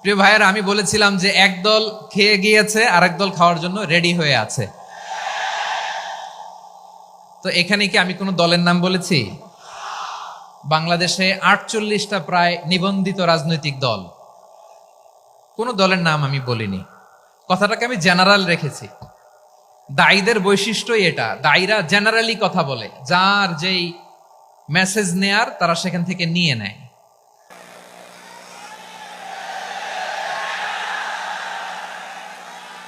প্রিয় ভাইয়েরা, আমি বলেছিলাম যে একদল খেয়ে গিয়েছে আর একদল খাওয়ার জন্য রেডি হয়ে আছে। তো এখানে কি আমি কোনো দলের নাম বলেছি? বাংলাদেশে 48টা প্রায় নিবন্ধিত রাজনৈতিক দল, কোন দলের নাম আমি বলিনি। কথাটাকে আমি জেনারেল রেখেছি। দায়ীদের বৈশিষ্ট্যই এটা, দায়ীরা জেনারেলি কথা বলে, যার যেই মেসেজ নেয়ার তারা সেখান থেকে নিয়ে নেয়।